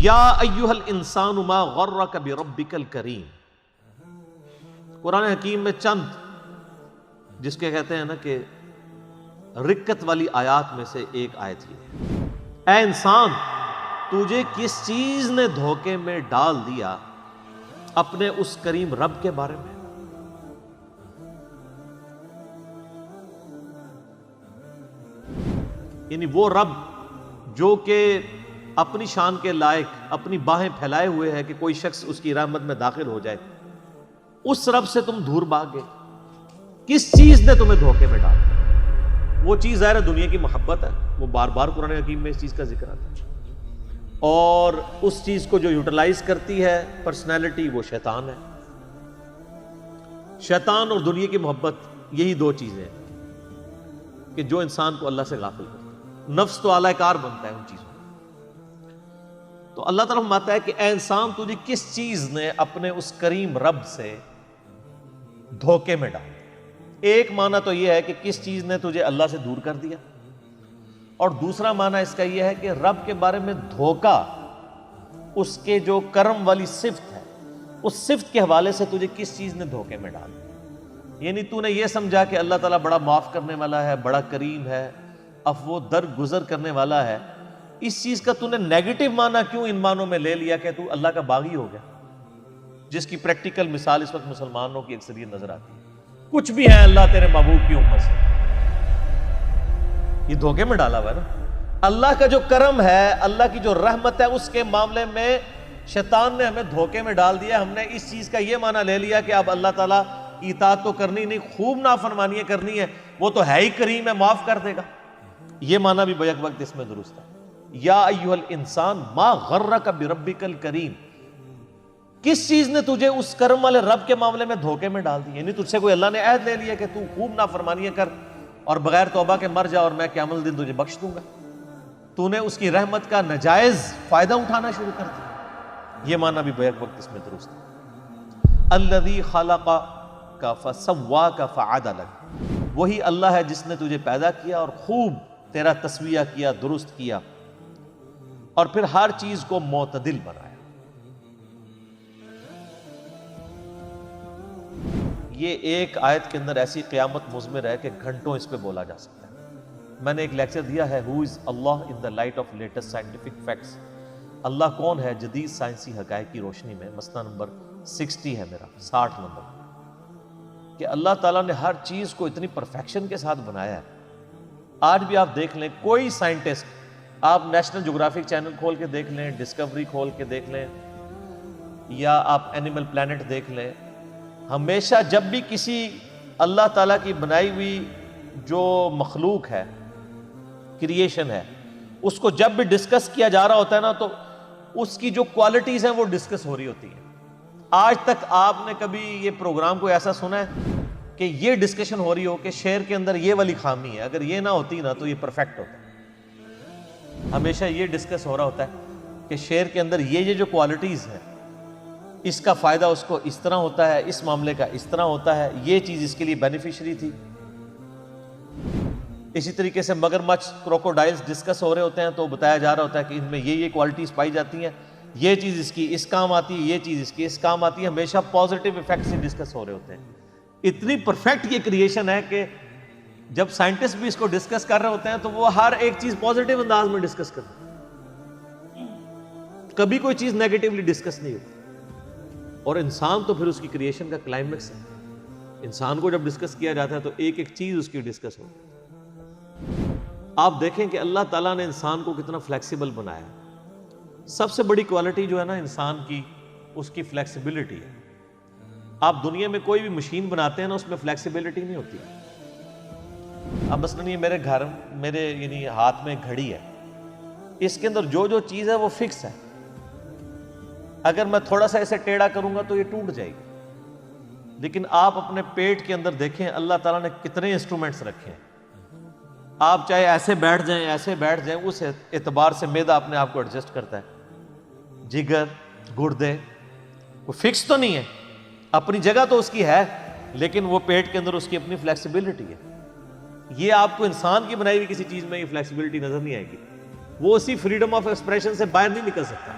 یا ایھا الانسان ما غرک بربک الکریم. قرآن حکیم میں چند جس کے کہتے ہیں نا کہ رکت والی آیات میں سے ایک آیت یہ، اے انسان تجھے کس چیز نے دھوکے میں ڈال دیا اپنے اس کریم رب کے بارے میں. یعنی وہ رب جو کہ اپنی شان کے لائق اپنی باہیں پھیلائے ہوئے ہے کہ کوئی شخص اس کی رحمت میں داخل ہو جائے، اس رب سے تم دور بھاگ گئے. کس چیز نے تمہیں دھوکے میں ڈالا؟ وہ چیز ظاہر دنیا کی محبت ہے، وہ بار بار قرآن حکیم میں اس چیز کا ذکر آتا ہے، اور اس چیز کو جو یوٹیلائز کرتی ہے پرسنالٹی وہ شیطان ہے. شیطان اور دنیا کی محبت یہی دو چیزیں ہیں کہ جو انسان کو اللہ سے غافل کرتی ہے. نفس تو اعلی کار بنتا ہے ان چیزوں. تو اللہ تعالیٰ فرماتا ہے کہ اے انسان تجھے کس چیز نے اپنے اس کریم رب سے دھوکے میں ڈالا. ایک معنی تو یہ ہے کہ کس چیز نے تجھے اللہ سے دور کر دیا، اور دوسرا معنی اس کا یہ ہے کہ رب کے بارے میں دھوکا اس کے جو کرم والی صفت ہے اس صفت کے حوالے سے تجھے کس چیز نے دھوکے میں ڈالا. یعنی تو نے یہ سمجھا کہ اللہ تعالیٰ بڑا معاف کرنے والا ہے، بڑا کریم ہے، عفو درگزر کرنے والا ہے. اس چیز کا تو نے نیگیٹو معنی کیوں ان معنوں میں لے لیا کہ تو اللہ کا باغی ہو گیا، جس کی پریکٹیکل مثال اس وقت مسلمانوں کی اکثریت نظر آتی ہے. کچھ بھی ہے اللہ تیرے محبوب کی امت سے، یہ دھوکے میں ڈالا ہوا ہے نا. اللہ کا جو کرم ہے، اللہ کی جو رحمت ہے، اس کے معاملے میں شیطان نے ہمیں دھوکے میں ڈال دیا. ہم نے اس چیز کا یہ معنی لے لیا کہ اب اللہ تعالیٰ کی اطاعت تو کرنی نہیں، خوب نافرمانیاں کرنی ہے، وہ تو ہے ہی کریم ہے، معاف کر دے گا. یہ معنی بھی بیک وقت اس میں درست ہے. یا ایھا الانسان ما غرک بربک الکریم. کس چیز نے تجھے اس کرم والے رب کے معاملے میں دھوکے میں ڈال دی؟ یعنی تجھ سے کوئی اللہ نے عہد لے لیا کہ تو خوب نافرمانیاں کر اور بغیر توبہ کے مر جا اور میں قیامت الدن تجھے بخش دوں گا. تو نے اس کی رحمت کا ناجائز فائدہ اٹھانا شروع کر دیا. یہ معنی بھی بیک وقت اس میں درست ہے. الذی خلقک فسواک فعدلک. وہی اللہ ہے جس نے تجھے پیدا کیا اور خوب تیرا تسویہ کیا، درست کیا، اور پھر ہر چیز کو معتدل بنایا. یہ ایک آیت کے اندر ایسی قیامت مضمر ہے کہ گھنٹوں اس پہ بولا جا سکتا ہے. میں نے ایک لیکچر دیا ہے Who is Allah in the light of latest scientific facts. اللہ کون ہے جدید سائنسی حقائق کی روشنی میں. مسئلہ نمبر 60 ہے میرا، 60 نمبر، کہ اللہ تعالیٰ نے ہر چیز کو اتنی پرفیکشن کے ساتھ بنایا ہے. آج بھی آپ دیکھ لیں کوئی سائنٹسٹ، آپ نیشنل جغرافک چینل کھول کے دیکھ لیں، ڈسکوری کھول کے دیکھ لیں، یا آپ اینیمل پلانٹ دیکھ لیں، ہمیشہ جب بھی کسی اللہ تعالیٰ کی بنائی ہوئی جو مخلوق ہے، کریشن ہے، اس کو جب بھی ڈسکس کیا جا رہا ہوتا ہے نا تو اس کی جو کوالٹیز ہیں وہ ڈسکس ہو رہی ہوتی ہیں. آج تک آپ نے کبھی یہ پروگرام کو ایسا سنا ہے کہ یہ ڈسکشن ہو رہی ہو کہ شیر کے اندر یہ والی خامی ہے، اگر یہ نہ ہوتی نا تو یہ پرفیکٹ ہوتا ہے. ہمیشہ یہ ڈسکس ہو رہا ہوتا ہے کہ شیر کے اندر یہ جو کوالٹیز ہیں، اس کا فائدہ اس کو اس طرح ہوتا ہے، اس معاملے کا اس طرح ہوتا ہے، یہ چیز اس کے لیے بینیفیشری تھی. اسی طریقے سے مگرمچھ، کروکوڈائلز ڈسکس ہو رہے ہوتے ہیں تو بتایا جا رہا ہوتا ہے کہ ان میں یہ کوالٹیز پائی جاتی ہیں، یہ چیز اس کی اس کام آتی ہے، یہ چیز اس کی اس کام آتی ہے. ہمیشہ پازیٹیو ایفیکٹ سے ڈسکس ہو رہے ہوتے ہیں. اتنی پرفیکٹ یہ کریشن ہے کہ جب سائنٹسٹ بھی اس کو ڈسکس کر رہے ہوتے ہیں تو وہ ہر ایک چیز پازیٹیو انداز میں ڈسکس کرتے ہیں، کبھی کوئی چیز نیگیٹیولی ڈسکس نہیں ہوتی. اور انسان تو پھر اس کی کریشن کا کلائمیکس ہے. انسان کو جب ڈسکس کیا جاتا ہے تو ایک ایک چیز اس کی ڈسکس ہوتی ہے. آپ دیکھیں کہ اللہ تعالیٰ نے انسان کو کتنا فلیکسیبل بنایا. سب سے بڑی کوالٹی جو ہے نا انسان کی، اس کی فلیکسیبلٹی ہے. آپ دنیا میں کوئی بھی مشین بناتے ہیں نا اس میں فلیکسیبلٹی نہیں ہوتی. اب مثلاً یہ میرے یعنی ہاتھ میں گھڑی ہے، اس کے اندر جو جو چیز ہے وہ فکس ہے. اگر میں تھوڑا سا اسے ٹیڑھا کروں گا تو یہ ٹوٹ جائے گی. لیکن آپ اپنے پیٹ کے اندر دیکھیں اللہ تعالیٰ نے کتنے انسٹرومنٹس رکھے ہیں. آپ چاہے ایسے بیٹھ جائیں ایسے بیٹھ جائیں، اس اعتبار سے معدہ اپنے آپ کو ایڈجسٹ کرتا ہے. جگر، گردے، وہ فکس تو نہیں ہے، اپنی جگہ تو اس کی ہے، لیکن وہ پیٹ کے اندر اس کی اپنی فلیکسیبلٹی ہے. یہ آپ کو انسان کی بنائی ہوئی کسی چیز میں یہ فلیکسیبلٹی نظر نہیں آئے گی. وہ اسی فریڈم آف ایکسپریشن سے باہر نہیں نکل سکتا.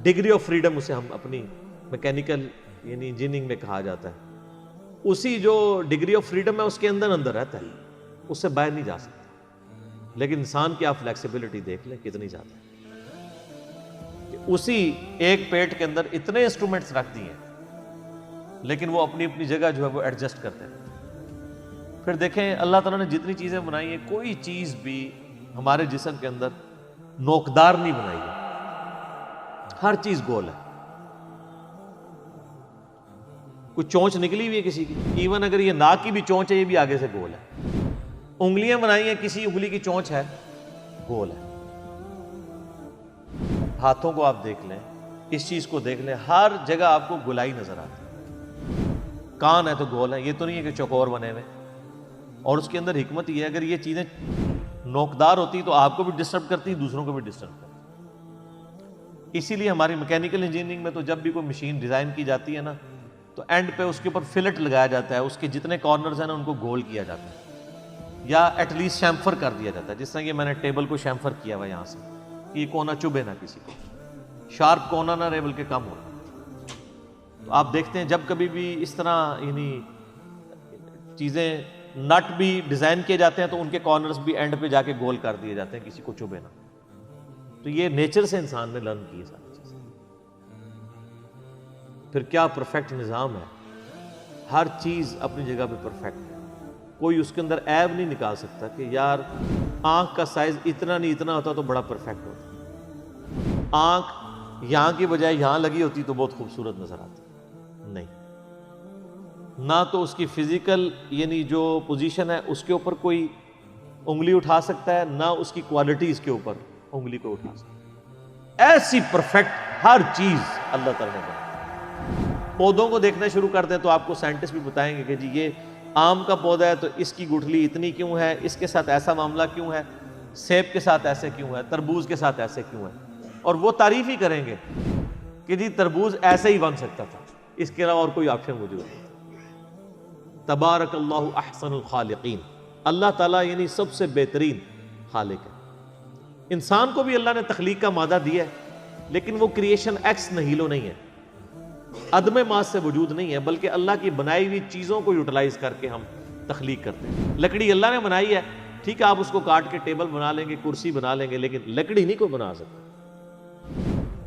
ڈگری آف فریڈم اسے ہم اپنی میکینیکل یعنی انجینئرنگ میں کہا جاتا ہے، اسی جو ڈگری آف فریڈم ہے اس کے اندر اندر رہتا ہے، اس سے باہر نہیں جا سکتا. لیکن انسان کی آپ فلیکسیبلٹی دیکھ لیں کتنی زیادہ ہے کہ اسی ایک پیٹ کے اندر اتنے انسٹرومنٹس رکھ دیے ہیں لیکن وہ اپنی اپنی جگہ جو ہے وہ ایڈجسٹ کرتے ہیں. پھر دیکھیں اللہ تعالیٰ نے جتنی چیزیں بنائی ہیں کوئی چیز بھی ہمارے جسم کے اندر نوکدار نہیں بنائی ہے، ہر چیز گول ہے. کوئی چونچ نکلی ہوئی ہے کسی کی، ایون اگر یہ ناک کی بھی چونچ ہے یہ بھی آگے سے گول ہے. انگلیاں بنائی ہیں، کسی انگلی کی چونچ ہے گول ہے. ہاتھوں کو آپ دیکھ لیں، اس چیز کو دیکھ لیں، ہر جگہ آپ کو گولائی نظر آتی ہے. کان ہے تو گول ہے، یہ تو نہیں ہے کہ چوکور بنے ہوئے. اور اس کے اندر حکمت یہ ہے اگر یہ چیزیں نوکدار ہوتی تو آپ کو بھی ڈسٹرب کرتی، دوسروں کو بھی ڈسٹرب کرتی. اسی لیے ہماری میکینیکل انجینئرنگ میں تو جب بھی کوئی مشین ڈیزائن کی جاتی ہے نا تو اینڈ پہ اس کے اوپر فلٹ لگایا جاتا ہے، اس کے جتنے کارنرز ہیں نا ان کو گول کیا جاتا ہے یا ایٹ لیسٹ شیمفر کر دیا جاتا ہے. جس طرح کہ میں نے ٹیبل کو شیمفر کیا ہوا یہاں سے کہ یہ کونا چبھے نہ کسی کو، شارپ کونا نہ رہے بلکہ کم ہو. تو آپ دیکھتے ہیں جب کبھی بھی اس طرح یعنی چیزیں نٹ بھی ڈیزائن کیے جاتے ہیں تو ان کے کارنرز بھی اینڈ پہ جا کے گول کر دیے جاتے ہیں کسی کو چبھے نہ. تو یہ نیچر سے انسان نے لرن کی ہے ساری چیزیں. پھر کیا پرفیکٹ نظام ہے، ہر چیز اپنی جگہ پہ پرفیکٹ ہے. کوئی اس کے اندر عیب نہیں نکال سکتا کہ یار آنکھ کا سائز اتنا نہیں اتنا ہوتا تو بڑا پرفیکٹ ہوتا، آنکھ یہاں کی بجائے یہاں لگی ہوتی تو بہت خوبصورت نظر آتی. نہیں، نہ تو اس کی فزیکل یعنی جو پوزیشن ہے اس کے اوپر کوئی انگلی اٹھا سکتا ہے، نہ اس کی کوالٹی اس کے اوپر انگلی کو اٹھا سکتا ہے. ایسی پرفیکٹ ہر چیز اللہ تعالیٰ نے بنائی. پودوں کو دیکھنا شروع کر دیں تو آپ کو سائنٹسٹ بھی بتائیں گے کہ جی یہ آم کا پودا ہے تو اس کی گٹھلی اتنی کیوں ہے، اس کے ساتھ ایسا معاملہ کیوں ہے، سیب کے ساتھ ایسے کیوں ہے، تربوز کے ساتھ ایسے کیوں ہے. اور وہ تعریف ہی کریں گے کہ جی تربوز ایسے ہی بن سکتا تھا، اس کے علاوہ اور کوئی آپشن موجود نہیں. تبارک اللہ احسن الخالقین، اللہ تعالیٰ یعنی سب سے بہترین خالق ہے. انسان کو بھی اللہ نے تخلیق کا مادہ دیا ہے لیکن وہ کریشن ایکس نہیلو نہیں ہے، عدم ماس سے وجود نہیں ہے، بلکہ اللہ کی بنائی ہوئی چیزوں کو یوٹیلائز کر کے ہم تخلیق کرتے ہیں. لکڑی اللہ نے بنائی ہے، ٹھیک ہے آپ اس کو کاٹ کے ٹیبل بنا لیں گے، کرسی بنا لیں گے، لیکن لکڑی نہیں کوئی بنا سکتا.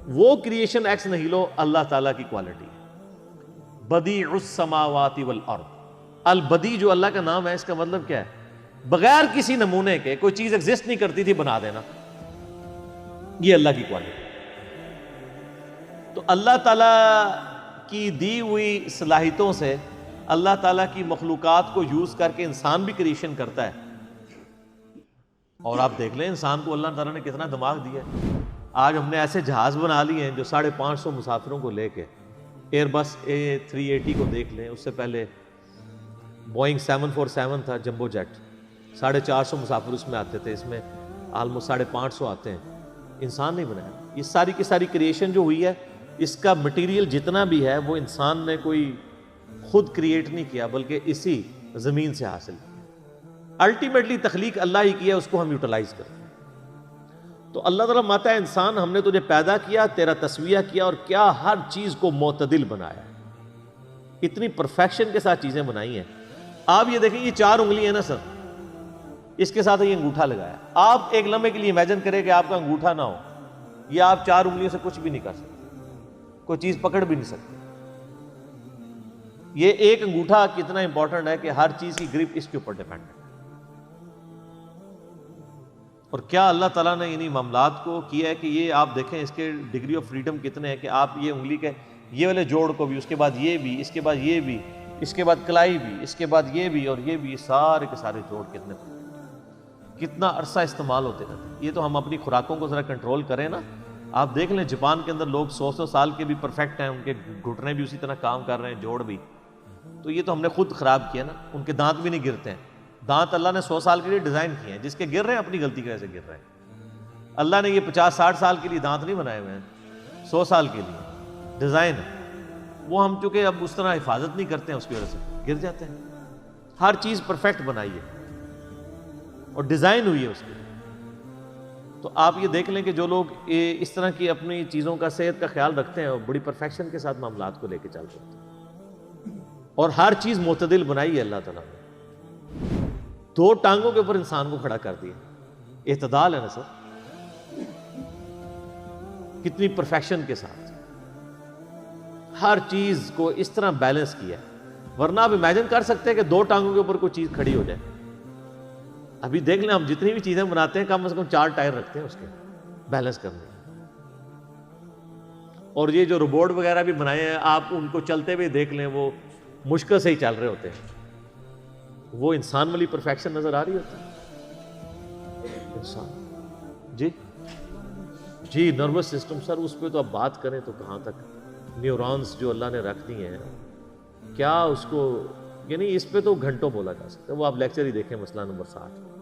وہ کریشن ایکس نہیلو اللہ تعالیٰ کی کوالٹی ہے. بدیع السماوات والارض، البدیع جو اللہ کا نام ہے اس کا مطلب کیا ہے؟ بغیر کسی نمونے کے کوئی چیز ایگزسٹ نہیں کرتی تھی بنا دینا، یہ اللہ کی کوالٹی. تو اللہ تعالیٰ کی دی ہوئی صلاحیتوں سے اللہ تعالیٰ کی مخلوقات کو یوز کر کے انسان بھی کریشن کرتا ہے. اور آپ دیکھ لیں انسان کو اللہ تعالیٰ نے کتنا دماغ دیا ہے. آج ہم نے ایسے جہاز بنا لیے ہیں جو 550 مسافروں کو لے کے، ایئر بس A380 کو دیکھ لیں، اس سے پہلے بوئنگ 747 تھا جمبو جیٹ، 450 مسافر اس میں آتے تھے، اس میں آلموسٹ 550 آتے ہیں. انسان نہیں بنایا. یہ ساری کی ساری کریشن جو ہوئی ہے اس کا مٹیریل جتنا بھی ہے وہ انسان نے کوئی خود کریٹ نہیں کیا بلکہ اسی زمین سے حاصل کیا. الٹیمیٹلی تخلیق اللہ ہی کیا، اس کو ہم یوٹیلائز کرتے ہیں. تو اللہ تعالیٰ ماتا ہے انسان ہم نے تجھے پیدا کیا، تیرا تسویہ کیا اور کیا ہر چیز کو معتدل بنایا. اتنی پرفیکشن کے ساتھ چیزیں بنائی ہیں. آپ یہ دیکھیں یہ 4 انگلی ہے نا سر، اس کے ساتھ یہ انگوٹھا لگایا. آپ ایک لمحے کے لیے امیجن کریں کہ آپ کا انگوٹھا نہ ہو، یہ آپ 4 انگلیوں سے کچھ بھی نہیں کر سکتے، کوئی چیز پکڑ بھی نہیں سکتے. یہ ایک انگوٹھا کتنا امپورٹنٹ ہے کہ ہر چیز کی گرپ اس کے اوپر ڈیپینڈ ہے. اور کیا اللہ تعالیٰ نے یعنی معاملات کو کیا ہے کہ یہ آپ دیکھیں اس کے ڈگری آف فریڈم کتنے ہیں کہ آپ یہ انگلی کے یہ والے جوڑ کو بھی، اس کے بعد یہ بھی، اس کے بعد یہ بھی، اس کے بعد کلائی بھی، اس کے بعد یہ بھی اور یہ بھی، سارے کے سارے جوڑ کتنا عرصہ استعمال ہوتے رہتے ہیں. یہ تو ہم اپنی خوراکوں کو ذرا کنٹرول کریں نا. آپ دیکھ لیں جاپان کے اندر لوگ 100 سال کے بھی پرفیکٹ ہیں، ان کے گھٹنے بھی اسی طرح کام کر رہے ہیں، جوڑ بھی. تو یہ تو ہم نے خود خراب کیا نا. ان کے دانت بھی نہیں گرتے ہیں. دانت اللہ نے 100 سال کے لیے ڈیزائن کیے ہیں، جس کے گر رہے ہیں اپنی غلطی کی وجہ سے گر رہے ہیں. اللہ نے یہ 50-60 سال کے لیے دانت نہیں بنائے ہوئے ہیں، 100 سال کے لیے ڈیزائن ہے. وہ ہم چونکہ اب اس طرح حفاظت نہیں کرتے ہیں اس کی وجہ سے گر جاتے ہیں. ہر چیز پرفیکٹ بنائی ہے اور ڈیزائن ہوئی ہے اس کی. تو آپ یہ دیکھ لیں کہ جو لوگ اس طرح کی اپنی چیزوں کا صحت کا خیال رکھتے ہیں اور بڑی پرفیکشن کے ساتھ معاملات کو لے کے چل رہے ہیں، اور ہر چیز معتدل بنائی ہے اللہ تعالیٰ نے، 2 ٹانگوں کے اوپر انسان کو کھڑا کر دیا، اعتدال ہے نا سر، کتنی پرفیکشن کے ساتھ ہر چیز کو اس طرح بیلنس کیا ہے۔ ورنہ آپ امیجن کر سکتے ہیں کہ 2 ٹانگوں کے اوپر کوئی چیز کھڑی ہو جائے؟ ابھی دیکھ لیں ہم جتنی بھی چیزیں بناتے ہیں کم از کم 4 ٹائر رکھتے ہیں اس کے بیلنس کرنے، اور یہ جو روبوٹ وغیرہ بھی بنائے ہیں آپ ان کو چلتے ہوئے دیکھ لیں وہ مشکل سے ہی چل رہے ہوتے ہیں، وہ انسان والی پرفیکشن نظر آ رہی ہوتی ہے انسان۔ جی نروس سسٹم سر، اس پہ تو اب بات کریں تو کہاں تک، نیورونز جو اللہ نے رکھ دی ہیں کیا اس کو، یعنی اس پہ تو گھنٹوں بولا جا سکتا ہے، وہ آپ لیکچر ہی دیکھیں مسئلہ نمبر 60۔